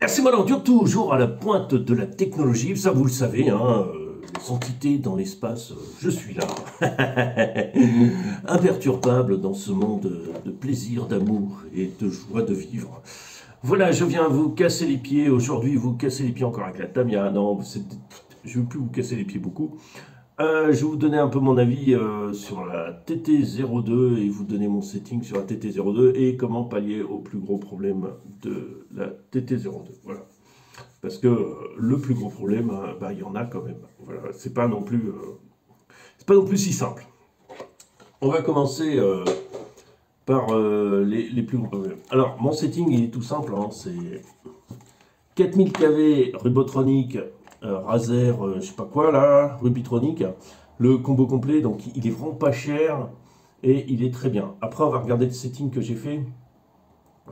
C'est Malendur, toujours à la pointe de la technologie, ça vous le savez, hein, les entités dans l'espace, je suis là. Imperturbable dans ce monde de plaisir, d'amour et de joie de vivre. Voilà, je viens vous casser les pieds, aujourd'hui vous casser les pieds encore avec la Tamiya, non, je ne veux plus vous casser les pieds beaucoup. Je vais vous donner un peu mon avis sur la TT02 et vous donner mon setting sur la TT02 et comment pallier au plus gros problème de la TT02. Voilà. Parce que le plus gros problème, il y en a quand même. Voilà. C'est pas non plus si simple. On va commencer par les plus gros problèmes. Alors, mon setting il est tout simple, hein, c'est 4000 kV Rubotronic. Razer, je sais pas quoi là, Rubitronic, le combo complet, donc il est vraiment pas cher et il est très bien. Après, on va regarder le setting que j'ai fait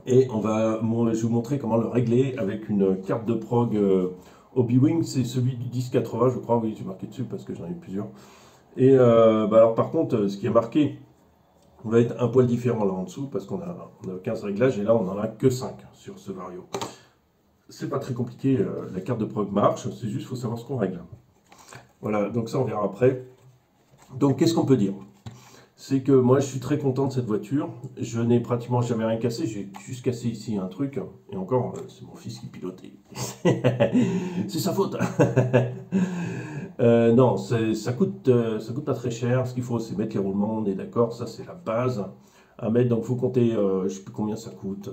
et je vais vous montrer comment le régler avec une carte de prog Hobby-Wing, c'est celui du 1080, je crois, oui, j'ai marqué dessus parce que j'en ai plusieurs. Et alors, par contre, ce qui est marqué va être un poil différent là en dessous parce qu'on a 15 réglages et là, on n'en a que 5 sur ce Vario. C'est pas très compliqué, la carte de prog marche, c'est juste qu'il faut savoir ce qu'on règle. Voilà, donc ça on verra après. Donc qu'est-ce qu'on peut dire? C'est que moi je suis très content de cette voiture, je n'ai pratiquement jamais rien cassé, j'ai juste cassé ici un truc, et encore c'est mon fils qui pilotait. C'est sa faute. Non, ça coûte pas très cher, ce qu'il faut c'est mettre les roulements, on est d'accord, ça c'est la base à mettre, donc il faut compter, je sais plus combien ça coûte.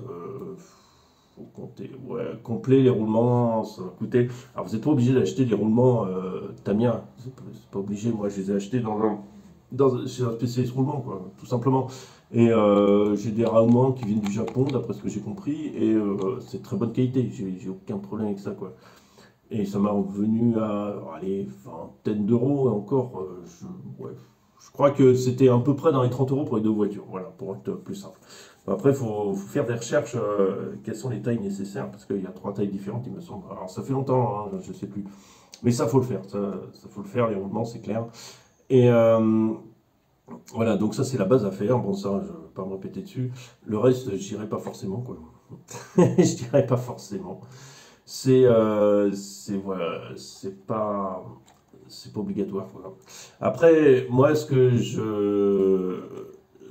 Faut compter, ouais, complet les roulements, ça va coûter. Alors vous n'êtes pas obligé d'acheter des roulements Tamiya, c'est pas obligé, moi je les ai achetés chez un spécialiste roulement, quoi, tout simplement. Et j'ai des roulements qui viennent du Japon, d'après ce que j'ai compris, et c'est de très bonne qualité, j'ai aucun problème avec ça, quoi. Et ça m'a revenu à, allez, vingtaine d'euros, et encore, je crois que c'était à peu près dans les 30 euros pour les deux voitures, voilà, pour être plus simple. Après, il faut faire des recherches, quelles sont les tailles nécessaires, parce qu'il y a 3 tailles différentes, il me semble. Alors, ça fait longtemps, hein, je ne sais plus. Mais ça, faut le faire, ça faut le faire, les roulements, c'est clair. Et voilà, donc ça, c'est la base à faire. Bon, ça, je ne vais pas me répéter dessus. Le reste, je dirais pas forcément, quoi. Je dirais pas forcément. Voilà, c'est pas obligatoire, voilà. Après, moi,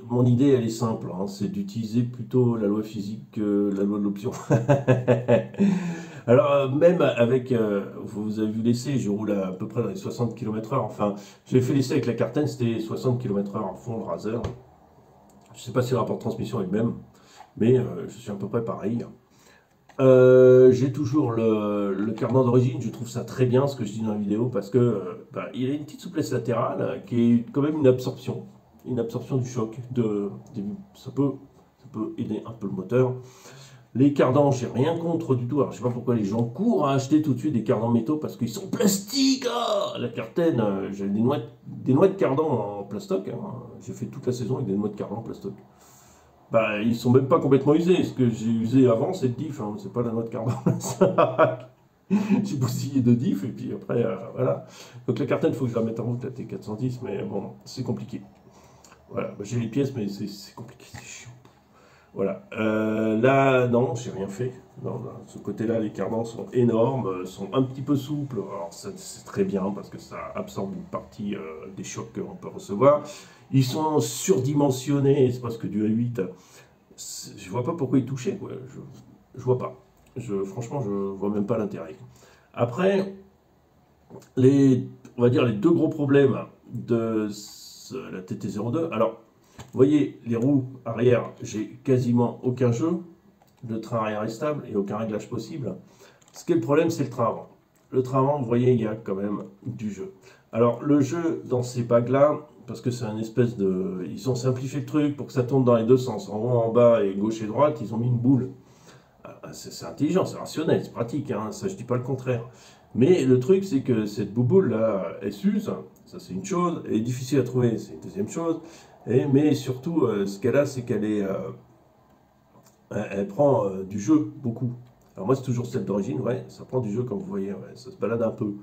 mon idée, elle est simple, hein, c'est d'utiliser plutôt la loi physique que la loi de l'option. Alors, même avec, vous avez vu l'essai, je roule à peu près dans les 60 km/h, enfin, j'ai fait l'essai avec la Carten, c'était 60 km/h en fond, le Razer. Je ne sais pas si le rapport de transmission est le même, mais je suis à peu près pareil. J'ai toujours le cardan d'origine, je trouve ça très bien ce que je dis dans la vidéo parce que il a une petite souplesse latérale qui est quand même une absorption du choc. Ça peut aider un peu le moteur. Les cardans, j'ai rien contre du tout. Alors je sais pas pourquoi les gens courent à acheter tout de suite des cardans métaux parce qu'ils sont plastiques. Ah, la Carten, j'ai des noix de cardan en plastoc. Hein. J'ai fait toute la saison avec des noix de cardan en plastoc. Ils sont même pas complètement usés. Ce que j'ai usé avant, c'est le diff, hein, c'est pas la noix de carbone. J'ai bousillé de diff, et puis après, voilà. Donc la Carten, il faut que je la mette en route, la T410, mais bon, c'est compliqué. Voilà, j'ai les pièces, mais c'est compliqué, c'est chiant. Voilà. Là, non, j'ai rien fait. Non, de ce côté-là, les cardans sont énormes, sont un petit peu souples. Alors, c'est très bien, parce que ça absorbe une partie des chocs qu'on peut recevoir. Ils sont surdimensionnés, c'est parce que du A8, je vois pas pourquoi ils touchaient, quoi. Je vois pas. Franchement, je vois même pas l'intérêt. Après, on va dire les deux gros problèmes de la TT02. Alors, vous voyez, les roues arrière, j'ai quasiment aucun jeu. Le train arrière est stable et aucun réglage possible. Ce qui est le problème, c'est le train avant. Le train avant, vous voyez, il y a quand même du jeu. Alors, le jeu dans ces bagues-là, parce que c'est un espèce de... Ils ont simplifié le truc pour que ça tourne dans les deux sens. En haut, en bas, et gauche et droite, ils ont mis une boule. C'est intelligent, c'est rationnel, c'est pratique, hein, ça je dis pas le contraire. Mais le truc, c'est que cette bouboule-là, elle s'use, ça c'est une chose, elle est difficile à trouver, c'est une deuxième chose. Mais surtout, ce qu'elle a, c'est elle prend du jeu, beaucoup. Alors moi, c'est toujours celle d'origine, ouais, ça prend du jeu, comme vous voyez, ouais, ça se balade un peu.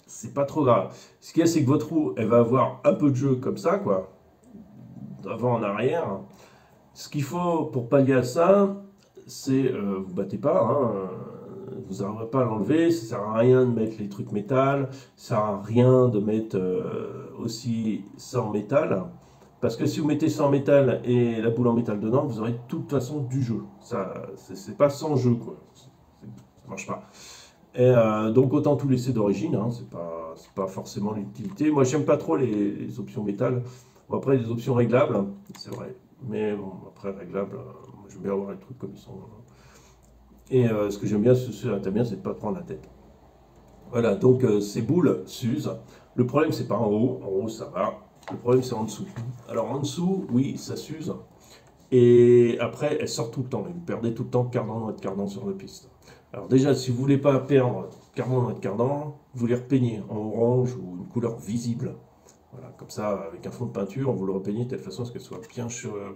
C'est pas trop grave. Ce qu'il y a, c'est que votre roue, elle va avoir un peu de jeu comme ça, quoi, d'avant en arrière. Ce qu'il faut pour pallier à ça, c'est, vous battez pas, hein, vous n'arriverez pas à l'enlever, ça sert à rien de mettre les trucs métal, ça sert à rien de mettre aussi ça en métal, parce que si vous mettez ça en métal et la boule en métal dedans, vous aurez de toute façon du jeu. Ça, c'est pas sans jeu, quoi. Ça marche pas. Et donc autant tout laisser d'origine, hein, c'est pas forcément l'utilité. Moi j'aime pas trop les options métal. Bon, après les options réglables, hein, c'est vrai. Mais bon, après réglables, moi j'aime bien avoir les trucs comme ils sont. Et ce que j'aime bien sur l'intermédiaire, c'est de pas prendre la tête. Voilà, donc ces boules s'usent. Le problème c'est pas en haut ça va. Le problème c'est en dessous. Alors en dessous, oui, ça s'use. Et après, elles sortent tout le temps. Vous perdez tout le temps cardan sur la piste. Alors déjà, si vous voulez pas perdre cardan, vous les repeignez en orange ou une couleur visible. Voilà, comme ça, avec un fond de peinture, vous le repeignez de telle façon à ce qu'elle soit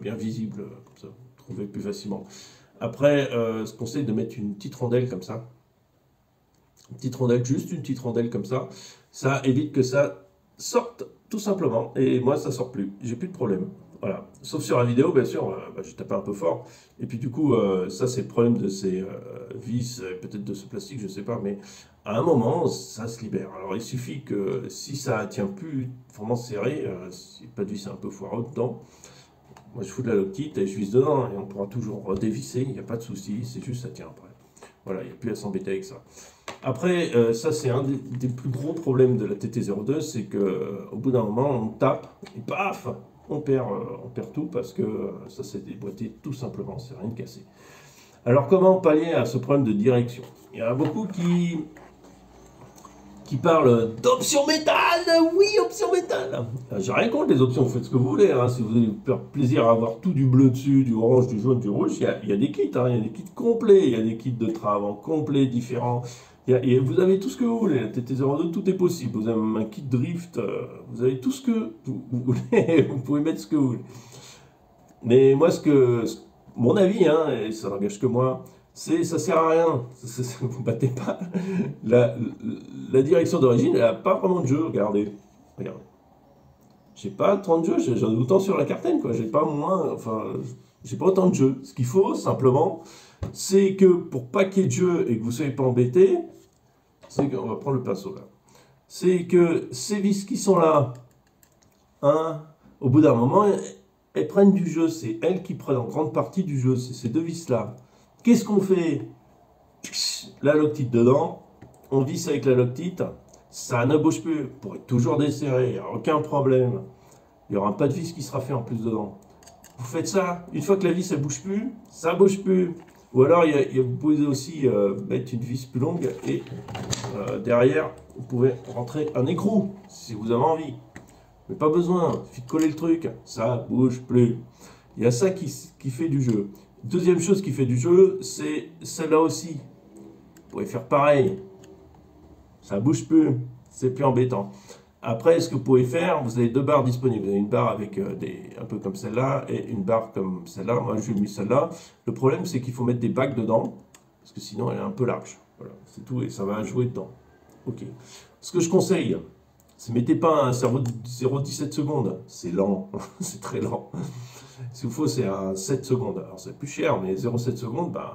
bien visible, comme ça, vous trouvez plus facilement. Après, je conseille de mettre une petite rondelle comme ça. Une petite rondelle, juste une petite rondelle comme ça. Ça évite que ça sorte, tout simplement. Et moi, ça sort plus. J'ai plus de problème. Voilà. Sauf sur la vidéo, bien sûr, j'ai tapé un peu fort. Et puis du coup, ça c'est le problème de ces vis, peut-être de ce plastique, je sais pas, mais à un moment, ça se libère. Alors il suffit que si ça tient plus vraiment serré, si pas de vis un peu foireux dedans, moi je fous de la loctite et je visse dedans et on pourra toujours dévisser, il n'y a pas de souci, c'est juste ça tient après. Voilà, il n'y a plus à s'embêter avec ça. Après, ça c'est un des plus gros problèmes de la TT02, c'est qu'au bout d'un moment, on tape et paf, on perd tout parce que ça s'est déboîté tout simplement, c'est rien de cassé. Alors comment pallier à ce problème de direction? Il y en a beaucoup qui parlent d'options métal, oui, options métal. J'ai rien contre les options, vous faites ce que vous voulez, hein. Si vous avez plaisir à avoir tout du bleu dessus, du orange, du jaune, du rouge, il y a des kits, hein. Il y a des kits complets, il y a des kits de train avant complets, différents. Et vous avez tout ce que vous voulez, la TT02, tout est possible. Vous avez un kit drift, vous avez tout ce que vous voulez, vous pouvez mettre ce que vous voulez. Mais moi, mon avis, hein, et ça n'engage que moi, c'est ça sert à rien. Vous battez pas. La direction d'origine, elle n'a pas vraiment de jeu. Regardez. J'ai pas tant de jeux, j'en ai autant sur la cartaine, quoi. J'ai pas moins, enfin, j'ai pas autant de jeux. Ce qu'il faut, simplement, c'est que pour pas qu'il y ait de jeu et que vous ne soyez pas embêté, c'est qu'on va prendre le pinceau là. C'est que ces vis qui sont là, hein, au bout d'un moment, elles prennent du jeu. C'est elles qui prennent en grande partie du jeu. C'est ces deux vis là. Qu'est-ce qu'on fait? La loctite dedans, on visse avec la loctite, ça ne bouge plus. Vous pourrez toujours desserrer, il n'y a aucun problème. Il n'y aura pas de vis qui sera fait en plus dedans. Vous faites ça, une fois que la vis ne bouge plus, ça ne bouge plus. Ou alors vous pouvez aussi mettre une vis plus longue et derrière, vous pouvez rentrer un écrou si vous avez envie. Mais pas besoin, il suffit de coller le truc, ça ne bouge plus. Il y a ça qui fait du jeu. Deuxième chose qui fait du jeu, c'est celle-là aussi. Vous pouvez faire pareil. Ça ne bouge plus, c'est plus embêtant. Après, ce que vous pouvez faire, vous avez deux barres disponibles. Vous avez une barre avec un peu comme celle-là et une barre comme celle-là. Moi, j'ai mis celle-là. Le problème, c'est qu'il faut mettre des bacs dedans, parce que sinon, elle est un peu large. Voilà, c'est tout, et ça va jouer dedans. Ok. Ce que je conseille, c'est mettez pas un cerveau de 0,17 secondes. C'est lent, c'est très lent. Ce qu'il faut, c'est un 7 secondes. Alors, c'est plus cher, mais 0,7 secondes, ben,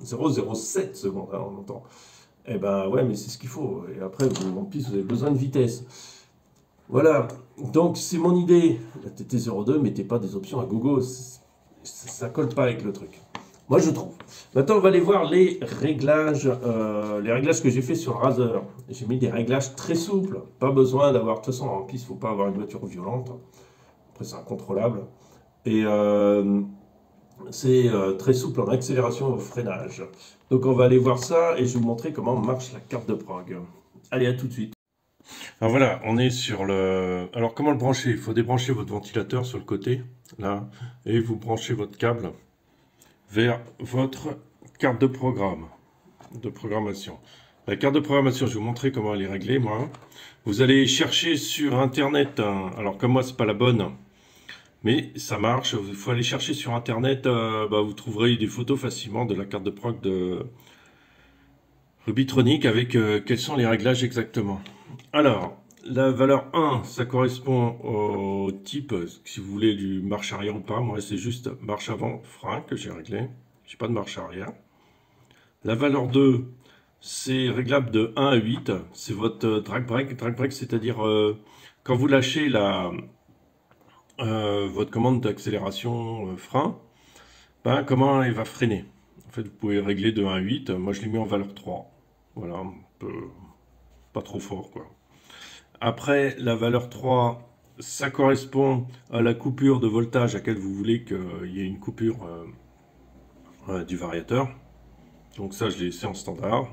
0,07 secondes, hein, on entend. Eh ben, ouais, mais c'est ce qu'il faut. Et après, en plus, vous avez besoin de vitesse. Voilà, donc c'est mon idée. La TT02, mettez pas des options à gogo, ça colle pas avec le truc. Moi je trouve. Maintenant on va aller voir les réglages que j'ai fait sur le Razer. J'ai mis des réglages très souples, pas besoin d'avoir, de toute façon en piste, il ne faut pas avoir une voiture violente. Après c'est incontrôlable. Et c'est très souple en accélération et au freinage. Donc on va aller voir ça et je vais vous montrer comment marche la carte de prog. Allez, à tout de suite. Alors voilà, on est sur le... Alors comment le brancher? Il faut débrancher votre ventilateur sur le côté, là, et vous branchez votre câble vers votre carte de programmation. La carte de programmation, je vais vous montrer comment elle est réglée, moi. Vous allez chercher sur Internet, alors comme moi, c'est pas la bonne, mais ça marche. Il faut aller chercher sur Internet, vous trouverez des photos facilement de la carte de prog de Rubytronic avec quels sont les réglages exactement. Alors, la valeur 1, ça correspond au type, si vous voulez, du marche arrière ou pas. Moi, c'est juste marche avant, frein que j'ai réglé. J'ai pas de marche arrière. La valeur 2, c'est réglable de 1 à 8. C'est votre drag brake. Drag brake, c'est-à-dire quand vous lâchez votre commande d'accélération frein, ben, comment elle va freiner. En fait, vous pouvez régler de 1 à 8. Moi, je l'ai mis en valeur 3. Voilà, un peu, pas trop fort, quoi. Après, la valeur 3, ça correspond à la coupure de voltage à laquelle vous voulez qu'il y ait une coupure du variateur. Donc ça, je l'ai laissé en standard.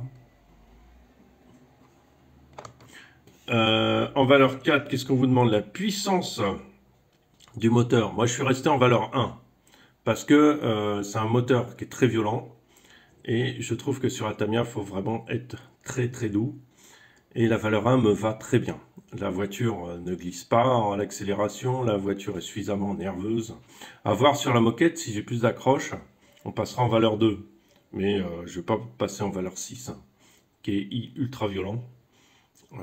En valeur 4, qu'est-ce qu'on vous demande? La puissance du moteur. Moi, je suis resté en valeur 1 parce que c'est un moteur qui est très violent et je trouve que sur la Tamiya, il faut vraiment être très très doux. Et la valeur 1 me va très bien. La voiture ne glisse pas en l'accélération, la voiture est suffisamment nerveuse. À voir sur la moquette, si j'ai plus d'accroche, on passera en valeur 2. Mais je ne vais pas passer en valeur 6, qui est ultra violent.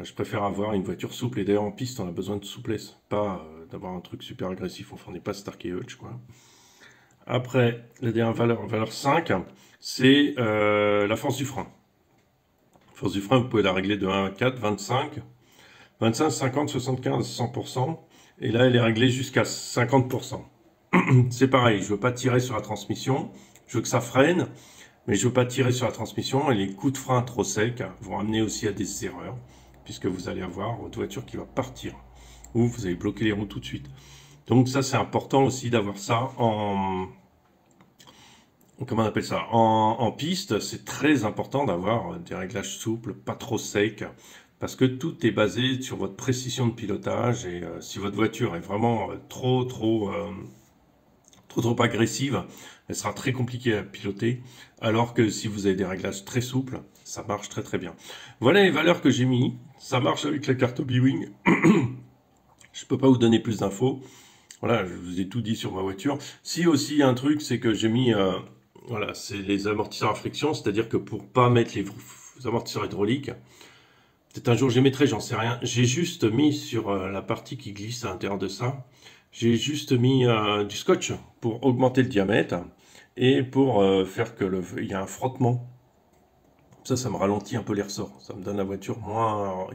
Je préfère avoir une voiture souple. Et d'ailleurs, en piste, on a besoin de souplesse, pas d'avoir un truc super agressif. Enfin, on n'est pas Starkey Hutch, quoi. Après, la dernière valeur 5, c'est la force du frein. Force du frein, vous pouvez la régler de 1 à 4, 25, 25, 50, 75, 100%. Et là, elle est réglée jusqu'à 50%. C'est pareil, je ne veux pas tirer sur la transmission. Je veux que ça freine, mais je ne veux pas tirer sur la transmission. Et les coups de frein trop secs vont amener aussi à des erreurs, puisque vous allez avoir votre voiture qui va partir. Ou vous allez bloquer les roues tout de suite. Donc ça, c'est important aussi d'avoir ça en... Comment on appelle ça? En piste, c'est très important d'avoir des réglages souples, pas trop secs, parce que tout est basé sur votre précision de pilotage, et si votre voiture est vraiment trop agressive, elle sera très compliquée à piloter, alors que si vous avez des réglages très souples, ça marche très très bien. Voilà les valeurs que j'ai mis, ça marche avec la carte B-Wing. Je ne peux pas vous donner plus d'infos. Voilà, je vous ai tout dit sur ma voiture. Si aussi un truc, c'est que j'ai mis... voilà, c'est les amortisseurs à friction, c'est-à-dire que pour pas mettre les amortisseurs hydrauliques, peut-être un jour je les mettrai, j'en sais rien. J'ai juste mis sur la partie qui glisse à l'intérieur de ça, j'ai juste mis du scotch pour augmenter le diamètre et pour faire que il y a un frottement. Ça me ralentit un peu les ressorts. Ça me donne la voiture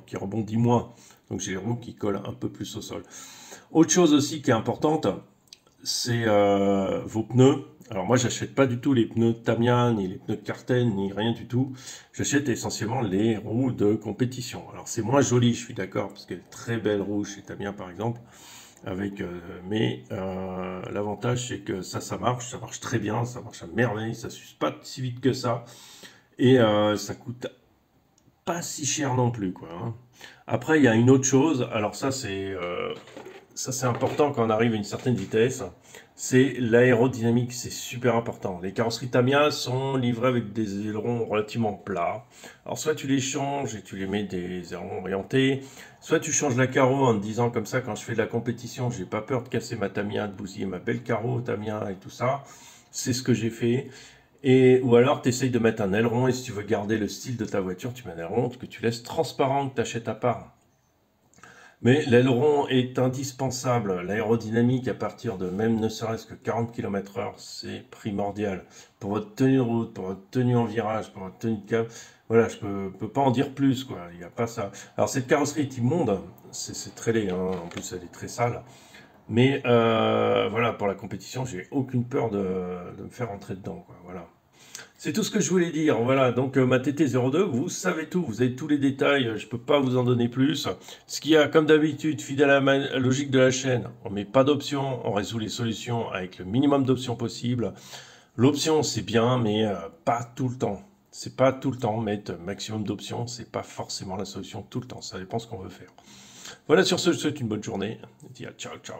qui rebondit moins. Donc j'ai les roues qui collent un peu plus au sol. Autre chose aussi qui est importante, c'est vos pneus. Alors moi, j'achète pas du tout les pneus Tamiya, ni les pneus Karten, ni rien du tout. J'achète essentiellement les roues de compétition. Alors c'est moins joli, je suis d'accord, parce qu'il y a de très belles roues chez Tamiya par exemple. Mais l'avantage c'est que ça marche très bien, ça marche à merveille, ça s'use pas si vite que ça. Et ça coûte pas si cher non plus, quoi, hein. Après, il y a une autre chose, alors ça c'est important quand on arrive à une certaine vitesse, c'est l'aérodynamique, c'est super important. Les carrosseries Tamiya sont livrées avec des ailerons relativement plats. Alors soit tu les changes et tu les mets des ailerons orientés, soit tu changes la carreau en te disant comme ça, quand je fais de la compétition, j'ai pas peur de casser ma Tamiya, de bousiller ma belle carreau Tamiya et tout ça. C'est ce que j'ai fait. Ou alors tu essayes de mettre un aileron, et si tu veux garder le style de ta voiture, tu mets un aileron que tu laisses transparent, que tu achètes à part. Mais l'aileron est indispensable. L'aérodynamique à partir de même ne serait-ce que 40 km/h, c'est primordial. Pour votre tenue de route, pour votre tenue en virage, pour votre tenue de cave. Voilà, je peux pas en dire plus, quoi. Il n'y a pas ça. Alors cette carrosserie est immonde, c'est très laid, hein. En plus elle est très sale. Mais voilà, pour la compétition, j'ai aucune peur de me faire rentrer dedans, quoi. Voilà. C'est tout ce que je voulais dire. Voilà, donc ma TT02, vous savez tout, vous avez tous les détails, je ne peux pas vous en donner plus. Ce qu'il y a, comme d'habitude, fidèle à la logique de la chaîne, on ne met pas d'options, on résout les solutions avec le minimum d'options possible. L'option, c'est bien, mais pas tout le temps. C'est pas tout le temps, mettre maximum d'options, c'est pas forcément la solution tout le temps, ça dépend ce qu'on veut faire. Voilà, sur ce, je vous souhaite une bonne journée. Et dis à ciao, ciao.